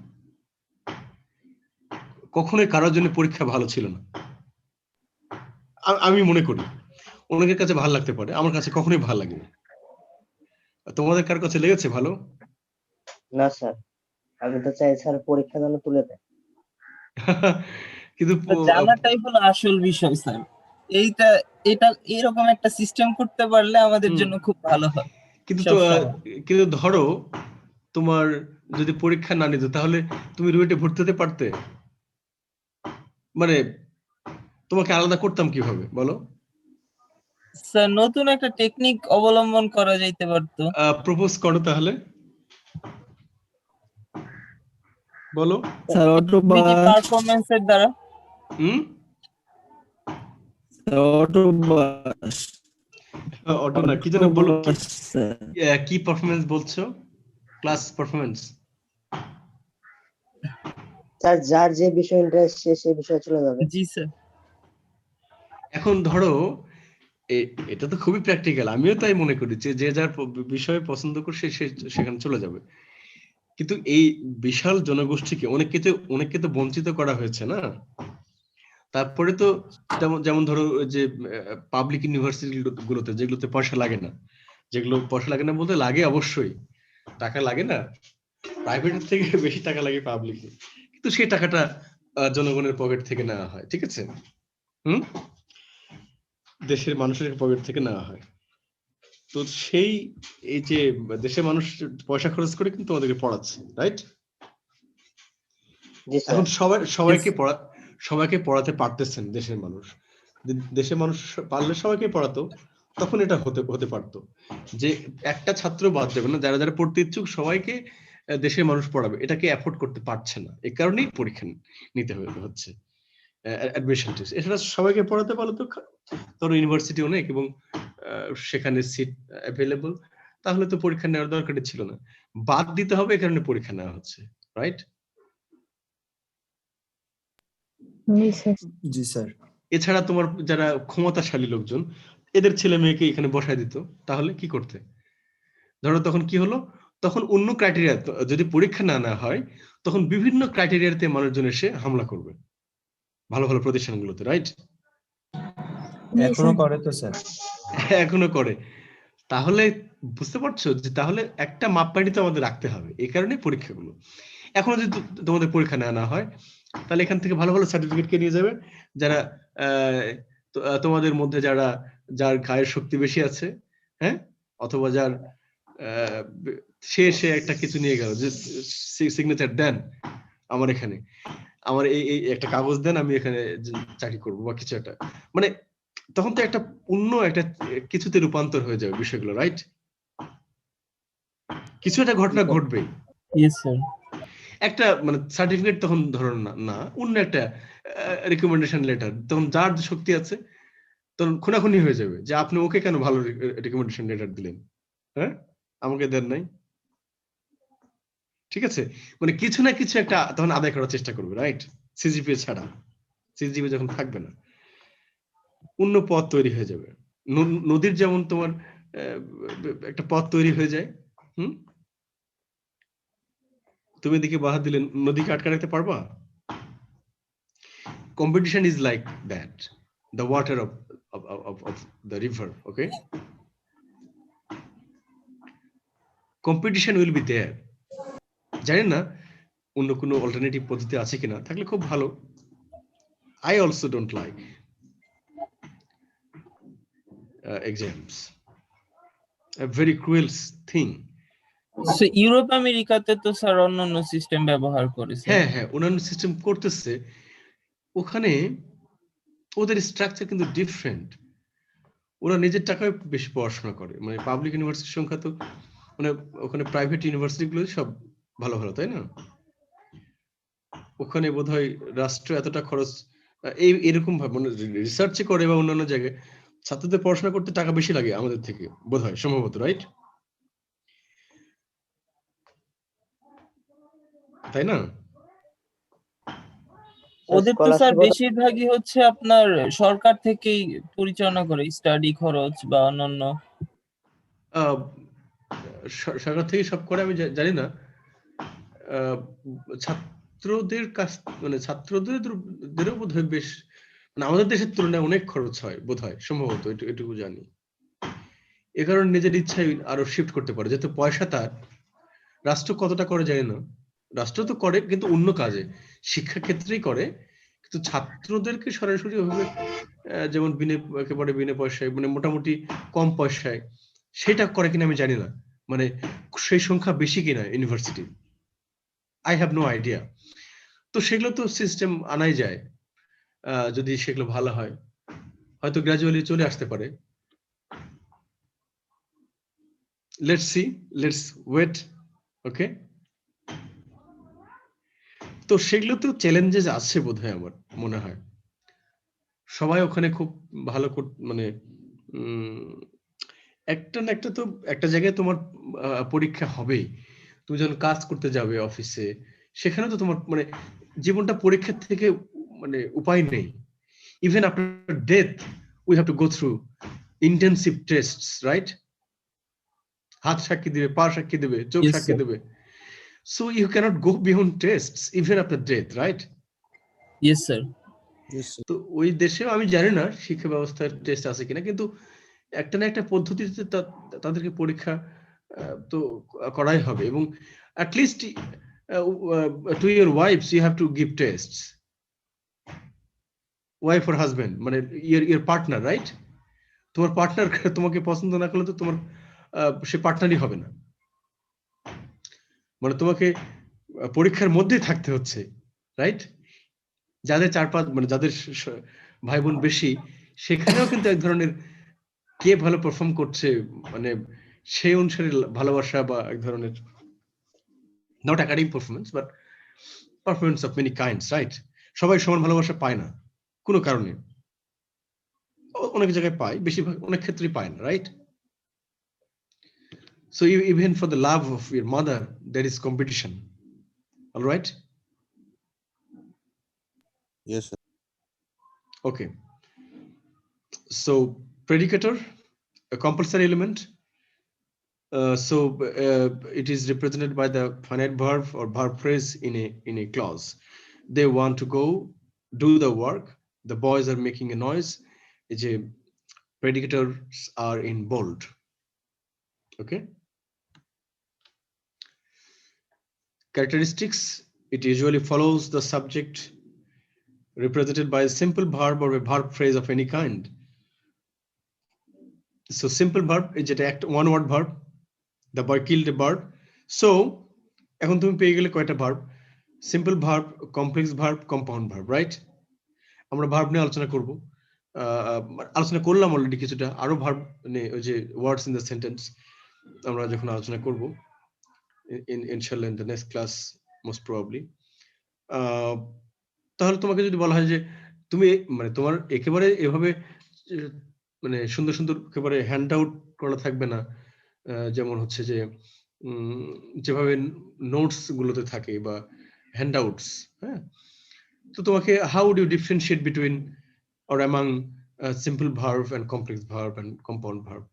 কখনোই কারোর জন্য পরীক্ষা ভালো ছিল না, আমি মনে করি। অনেকের কাছে ভালো লাগতে পারে, আমার কাছে কখনোই ভালো লাগেনি। তোমাদের কার কাছে লেগেছে ভালো? না স্যার, আমি তো চাই স্যার পরীক্ষা যেন তুলে দেয়। কিন্তু জানাটাই হলো আসল বিষয় স্যার। এটা এরকম একটা সিস্টেম করতে পারলে আমাদের জন্য খুব ভালো হয়। কিন্তু ধরো তোমার যদি পরীক্ষা না নিত, তাহলে তুমি রুয়েটে ভর্তি হতে পারতে? মানে তোমাকে আলাদা করতাম কিভাবে বলো? স্যার নতুন একটা টেকনিক অবলম্বন করা যাইতে পারতো। প্রপোজ করো তাহলে, বলো। স্যার অটো পারফরম্যান্সের দ্বারা। অটো না, কি যেন বলো, কি পারফরম্যান্স বলছো? Class performance. স্যার যার যে বিষয় ইন্টারেস্ট সে বিষয়ে চলে যাবে। জি স্যার। এখন ধরো এটা তো খুবই প্র্যাকটিক্যাল, আমিও তাই মনে করি যে যার বিষয়ে পছন্দ করছে সে সেখানে চলে যাবে। কিন্তু এই বিশাল জনগোষ্ঠীকে অনেককে তো বঞ্চিত করা হয়েছে না। তারপরে তো যেমন ধরো যে পাবলিক ইউনিভার্সিটি গুলোতে, যেগুলোতে পয়সা লাগে না, বলতে লাগে অবশ্যই, টাকা লাগে না, প্রাইভেটের থেকে বেশি টাকা লাগে পাবলিকে, কিন্তু সেই টাকাটা জনগণের পকেট থেকে নেওয়া হয়, ঠিক আছে? দেশের মানুষের পকেট থেকে নেওয়া হয়। তো এই যে দেশের মানুষ পয়সা খরচ করে কিন্তু আমাদেরকে পড়াচ্ছে, রাইট? জি স্যার। এখন সবাইকে পড়াতে পারতেছেন দেশের মানুষ। দেশের মানুষ পারলে সবাইকে পড়াতো, তখন এটা হতে পারতো যে একটা ছাত্র বাদ যাবে না, যারা যারা পড়তে ইচ্ছুক সবাইকে দেশের মানুষ পড়াবে, এটাকে অ্যাফোর্ড করতে পারছে না, এই কারণেই পরীক্ষা নিতে হচ্ছে অ্যাডমিশন টেস্ট। এছাড়া সবাইকে পড়াতে পারলে তো তোর ইউনিভার্সিটি অনেক এবং সেখানে সিট অ্যাভেলেবল, তাহলে তো পরীক্ষা নেওয়ার দরকারই ছিল না। বাদ দিতে হবে, এই কারণে পরীক্ষা নেওয়া হচ্ছে, রাইট? জি স্যার। জি স্যার। এছাড়া তোমার যারা ক্ষমতাশালী লোকজন, এদের ছেলে মেয়েকে এখানে বসায় দিত, তাহলে কি করতে? ধরো তখন কি হলো, তখন অন্য ক্রাইটেরিয়া, যদি পরীক্ষা না নেওয়া হয় তখন বিভিন্ন ক্রাইটেরিয়াতে মানুষজন এসে হামলা করবে ভালো ভালো প্রতিষ্ঠানগুলোতে, রাইট? জি এখনো স্যার। করে তো স্যার। এখনো করে। তাহলে বুঝতে পারছো যে তাহলে একটা মাপকাঠি তো আমাদের রাখতে হবে, এই কারণে পরীক্ষাগুলো। এখনো যদি তোমাদের পরীক্ষা না হয়, তাহলে এখান থেকে ভালো ভালো সার্টিফিকেট কে নিয়ে যাবে যারা তোমাদের মধ্যে যার গায়ের শক্তি বেশি আছে, হ্যাঁ, অথবা যার সে একটা কিছু নিয়ে গেল, যে সিগনেচার দেন আমার এখানে, আমার এই একটা কাগজ দেন, আমি এখানে চাকরি করবো বা কিছু একটা, মানে তখন তো একটা অন্য একটা কিছুতে রূপান্তর হয়ে যাবে বিষয়গুলো, রাইট? কিছু একটা ঘটনা ঘটবে। Yes sir. একটা মানে সার্টিফিকেট তখন ধরো না অন্য একটা রিকমেন্ডেশন লেটার, তখন যার শক্তি আছে তখন খুনাখুনি হয়ে যাবে যে আপনি ওকে কেন ভালো রিকমেন্ডেশন লেটার দিলেন, হ্যাঁ, আমাকে দেন নাই। ঠিক আছে, মানে কিছু না কিছু একটা তখন আদায় করার চেষ্টা করবে, রাইট? সিজিপিএ ছাড়া, সিজিপিএ যখন থাকবে না, অন্য পথ তৈরি হয়ে যাবে। নদীর যেমন তোমার একটা পথ তৈরি হয়ে যায়, তুমি এদিকে বাধা দিলে নদীকে আটকে রাখতে পারবা? Competition is like that, the water of the river, okay? Competition will be there. জানি না অন্য কোনো অল্টারনেটিভ পদ্ধতি আছে কিনা, থাকলে খুব ভালো। I also don't like exams, a very cruel thing. Europe আমেরিকাতে তো স্যার অন্যান্য সিস্টেম ব্যবহার করেছে। হ্যাঁ, অন্যান্য সিস্টেম করতেছে, ওখানে ওদের স্ট্রাকচার কিন্তু ডিফারেন্ট। ওরা নিজের টাকায় বেশি পড়াশোনা করে, মানে পাবলিক ইউনিভার্সিটির সংখ্যা তো, মানে ওখানে প্রাইভেট ইউনিভার্সিটি গুলো সব ভালো ভালো, তাই না? ওখানে বোধহয় রাষ্ট্র এতটা খরচ এরকম ভাবে মানে রিসার্চে করে বা অন্যান্য জায়গায় ছাত্রদের পড়াশোনা করতে টাকা বেশি লাগে আমাদের থেকে বোধহয়, সম্ভবত, রাইট? তাই না? ওদের তো স্যার বেশিরভাগই হচ্ছে আপনার সরকার থেকেই পরিচালনা করে, স্টাডি খরচ বা অন্যান্য। সরকার থেকে সব করে আমি জানি না, ছাত্রদের কাছ মানে ছাত্রদেরও বোধহয় বেশ, মানে আমাদের দেশের তুলনায় অনেক খরচ হয় বোধহয়, সম্ভবত এটুকু জানি। এ কারণে নিজের ইচ্ছায় আরো শিফট করতে পারে, যেহেতু পয়সা তার। রাষ্ট্র কতটা করে জানি না, রাষ্ট্র তো করে কিন্তু অন্য কাজে, শিক্ষা ক্ষেত্রেই করে, কিন্তু ছাত্রদেরকে সরাসরি ভাবে যেমন একেবারে বিনা পয়সায়, মানে মোটামুটি কম পয়সায়, সেটা করে কিনা আমি জানি না, মানে সেই সংখ্যা বেশি কিনা university, I have no idea. তো সেগুলো তো সিস্টেম আনাই যায়, যদি সেগুলো ভালো হয়, হয়তো গ্রাজুয়ালি চলে আসতে পারে। লেটস সি, লেটস ওয়েট, ওকে? তো সেগুলো তো চ্যালেঞ্জেস আছে বোধহয়, আমার মনে হয়। সবাই ওখানে খুব ভালো মানে একটা না একটা তো একটা জায়গায় তোমার পরীক্ষা হবেই। তুমি যখন কাজ করতে যাবে অফিসে, সেখানে তো তোমার মানে জীবনটা পরীক্ষার থেকে মানে উপায় নেই। Even after death we have to go through intensive tastes, right? হাত সাক্ষী দিবে, পা সাক্ষী দিবে, চোখ সাক্ষী দিবে। So you cannot go beyond tests even after death, right? Yes sir. তো ওই দেশে আমি জানি না শিক্ষা ব্যবস্থার টেস্ট আছে কিনা, কিন্তু একটা না একটা পদ্ধতিতে তাদেরকে পরীক্ষা তো করাই হবে, এবং at least to your wives you have to give tests, wife or husband, মানে your partner, right? তোমার পার্টনার তোমাকে পছন্দ না করলে তো তোমার সে পার্টনারই হবে না, মানে তোমাকে পরীক্ষার মধ্যেই থাকতে হচ্ছে, রাইট? যাদের 4-5 মানে যাদের ভাই বোন বেশি, সেখানেও কিন্তু এক ধরনের কে ভালো পারফর্ম করছে মানে সেই অনুসারে ভালোবাসা বা এক ধরনের not academic performance but performance of many kinds, right? সবাই সমান ভালোবাসা পায় না কোনো কারণে, অনেক জায়গায় পায়, বেশিরভাগ অনেক ক্ষেত্রেই পায় না, right? So even for the love of your mother, there is competition. All right? Yes, sir. Okay. So predicator, a compulsory element. It is represented by the finite verb or verb phrase in a clause. They want to go do the work. The boys are making a noise. The predicators are in bold. Okay. Characteristics, it usually follows the subject represented by a simple verb or a verb phrase of any kind. So simple verb is an act one word verb. The boy killed a bird. So এখন তুমি পেয়ে গেলে কয়টা verb? Simple verb, complex verb, compound verb, right? আমরা verb নিয়ে আলোচনা করব, আলোচনা করলাম অলরেডি কিছুটা, আরো ভার্ব নিয়ে ওই যে ওয়ার্ডস ইন দ্য সেন্টেন্স আমরা যখন আলোচনা করব ইনশাআল্লাহ in the next class most probably. তাহলে তোমাকে যদি বলা হয় যে তুমি মানে তোমার একেবারে এভাবে মানে সুন্দর সুন্দর একেবারে হ্যান্ড আউট করা থাকবে না, যেমন হচ্ছে যে যেভাবে নোটস গুলোতে থাকে বা হ্যান্ড আউটস, হ্যাঁ? তো তোমাকে how do differentiate between or among simple verb and complex verb and compound verb,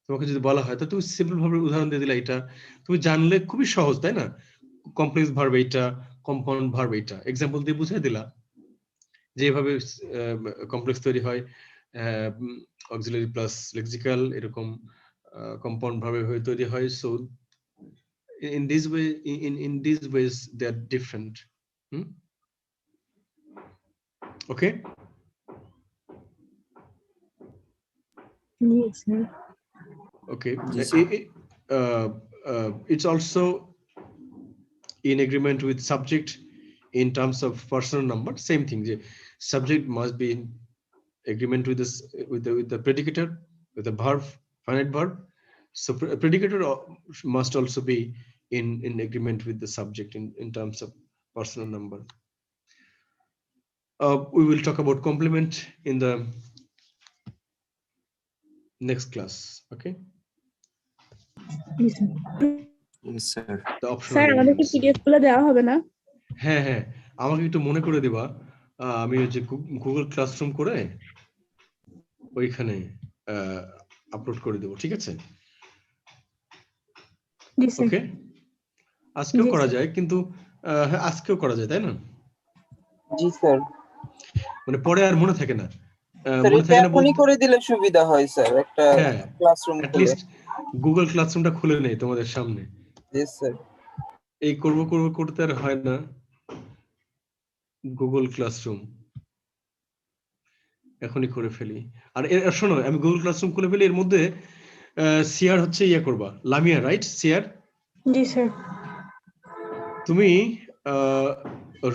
তোমাকে যদি বলা হয় তো তুমি সিম্পল ভার্বের উদাহরণ দিয়ে দিলে, এটা তুমি জানলে খুবই সহজ, তাই না? কমপ্লেক্স ভার্ব এইটা, কম্পাউন্ড ভার্ব এইটা, এক্সাম্পল দিয়ে বুঝিয়ে দিলা যেভাবে কমপ্লেক্স তৈরি হয়, অক্সিলারি প্লাস লেক্সিক্যাল, এরকম কম্পাউন্ড ভাবে হয়ে তৈরি হয়। So in this way, in these ways they are different. Okay. Yes, sir. Okay. Yes, sir. It's also in agreement with subject in terms of personal number. Same thing. The subject must be in agreement with this with the predicator, with the verb, finite verb. So predicator must also be in agreement with the subject in terms of personal number. We will talk about complement in the next class. Okay. Yes, sir. Yes, sir. The optional sir আমাদেরকে elements. PDF গুলো দেওয়া হবে না? হ্যাঁ হ্যাঁ, আমাকে একটু মনে করে দিবা, আমি ওই যে গুগল ক্লাসরুম করে ওইখানে আপলোড করে দেবো, ঠিক আছে? জি স্যার। ওকে, আজকেও জি, করা স্যার। যায়, কিন্তু হ্যাঁ, আজকেও করা যায়, তাই না? জি স্যার। মানে পরে আর মনে থাকে না, স্যার মনে এটা থাকে না এখনই বলতে, করে দিলে সুবিধা হয় স্যার, একটা হ্যাঁ ক্লাসরুম অ্যাট খুলে। লিস্ট গুগল ক্লাসরুমটা খুলে নেই তোমাদের সামনে, জি স্যার। এই করব করতে আর হয় না। গুগল ক্লাসরুম এখনই করে ফেলি। আর শোনো, আমি গুগল ক্লাসরুম খুলে ফেলি, এর মধ্যে সিআর হচ্ছে ইয়া করবা, লামিয়া, রাইট? সিআর, জি স্যার। তুমি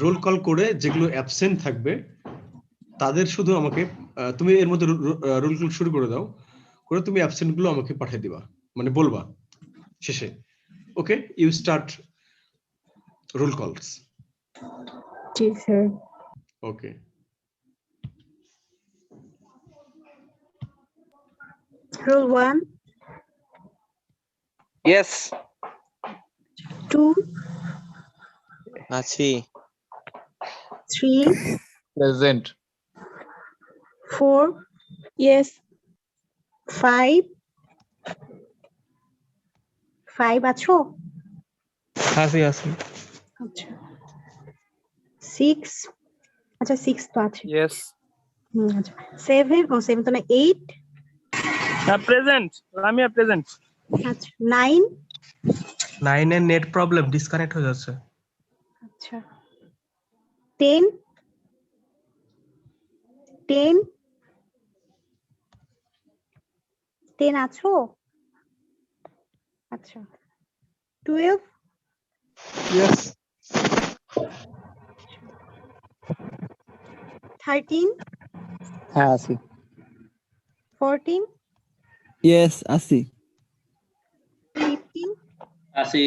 রোল কল করে যেগুলো অ্যাবসেন্ট থাকবে তাদের শুধু আমাকে তুমি এর মধ্যে রোল কল শুরু করে দাও, করে তুমি অ্যাবসেন্ট গুলো আমাকে পাঠিয়ে দিবা, মানে বলবা শেষে। ওকে, ইউ স্টার্ট রোল কলস। জি স্যার। ওকে। Roll 1, Yes, 2, আছি। 3, Present. 4, yes, 5, 5 আছো? আছি আছি। আচ্ছা। 6, আচ্ছা 6 তো আছে। Yes. আচ্ছা 7, ও 7 তো না, 8, Present. Lamia present. আচ্ছা 9, 9 এর নেট প্রবলেম, ডিসকানেক্ট হয়ে যাচ্ছে। আচ্ছা 10, 10 আছো? আচ্ছা 12, Yes. 13, হ্যাঁ আছি 14, ইয়েস আসি 15, আছি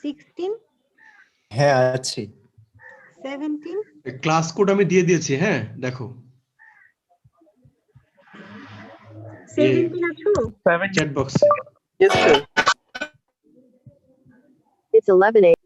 16, হ্যাঁ আছি 17, ক্লাস কোড আমি দিয়ে দিয়েছি, হ্যাঁ দেখো 17 আছো? চ্যাট বক্সে। Yes sir It's 11 a.m.